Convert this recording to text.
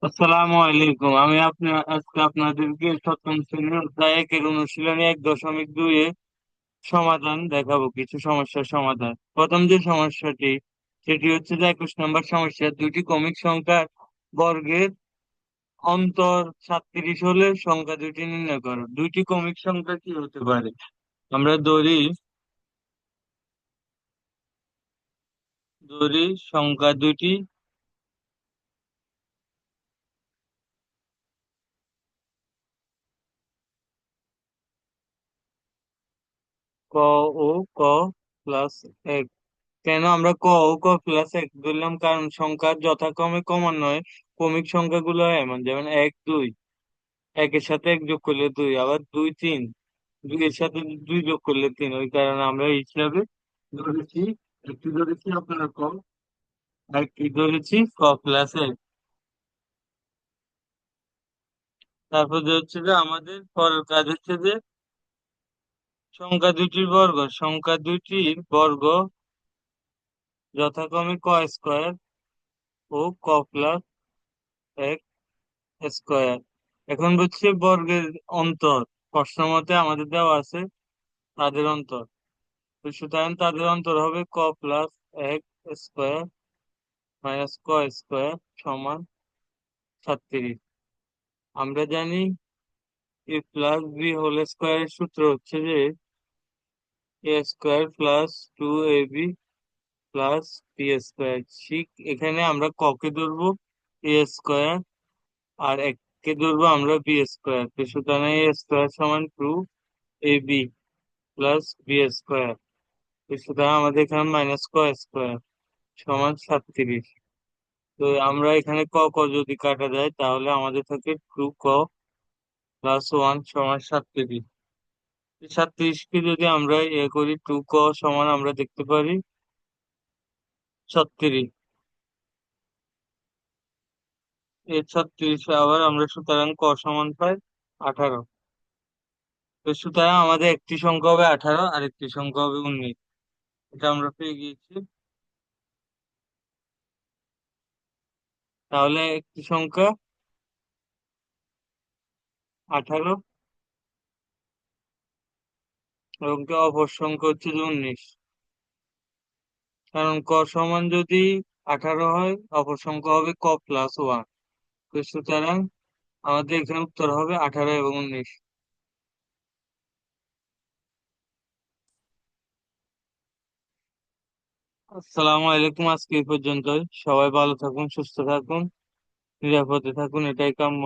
আসসালামু আলাইকুম। আমি আজকে আপনাদেরকে সপ্তম শ্রেণীর অধ্যায় একের অনুশীলনী 1.2 এর সমাধান দেখাবো, কিছু সমস্যার সমাধান। প্রথম যে সমস্যাটি, সেটি হচ্ছে যে 21 নম্বর সমস্যা, দুটি কমিক সংখ্যার বর্গের অন্তর 37 হলে সংখ্যা দুটি নির্ণয় করো। দুইটি কমিক সংখ্যা কি হতে পারে? আমরা ধরি ধরি সংখ্যা দুটি ক ও ক প্লাস এক। কেন আমরা ক ও ক প্লাস এক ধরলাম? কারণ সংখ্যার যথাক্রমে ক্রমান্বয়ে ক্রমিক সংখ্যাগুলো এমন, যেমন এক দুই, একের সাথে এক যোগ করলে দুই, আবার দুই তিন, দুই এর সাথে দুই যোগ করলে তিন। ওই কারণে আমরা এই হিসাবে ধরেছি, একটি ধরেছি আপনার ক, আর একটি ধরেছি ক প্লাস এক। তারপর যে হচ্ছে যে আমাদের পরের কাজ হচ্ছে যে সংখ্যা দুটির বর্গ যথাক্রমে ক স্কোয়ার ও ক প্লাস এক স্কোয়ার। এখন হচ্ছে বর্গের অন্তর, প্রশ্ন মতে আমাদের দেওয়া আছে তাদের অন্তর। তো সুতরাং তাদের অন্তর হবে ক প্লাস এক স্কোয়ার মাইনাস ক স্কোয়ার সমান 37। আমরা জানি এ প্লাস বি হোল স্কোয়ারের সূত্র হচ্ছে যে এ square plus two A B plus B square. ঠিক এখানে আমরা ক কে ধরবো এ স্কোয়ার, আর এক কে ধরবো আমরা বি স্কোয়ার। তো সুতরাং এ স্কোয়ার সমান to A B plus B square. সুতরাং আমাদের এখানে মাইনাস ক স্কোয়ার সমান 37। তো আমরা এখানে ক ক যদি কাটা যায় তাহলে আমাদের থাকে টু ক প্লাস ওয়ান সমান 37। 37 কে যদি আমরা করি, টু ক সমান আমরা দেখতে পারি 36। এই 36 আবার আমরা সুতরাং ক সমান পাই 18। তো সুতরাং আমাদের একটি সংখ্যা হবে 18 আর একটি সংখ্যা হবে 19। এটা আমরা পেয়ে গিয়েছি। তাহলে একটি সংখ্যা 18 এবং অপর সংখ্যা হচ্ছে যে 19। কারণ ক সমান যদি 18 হয়, অপর সংখ্যা হবে ক প্লাস ওয়ান। তো সুতরাং আমাদের এখানে উত্তর হবে 18 এবং 19। আসসালামু আলাইকুম। আজকে এই পর্যন্তই। সবাই ভালো থাকুন, সুস্থ থাকুন, নিরাপদে থাকুন, এটাই কাম্য।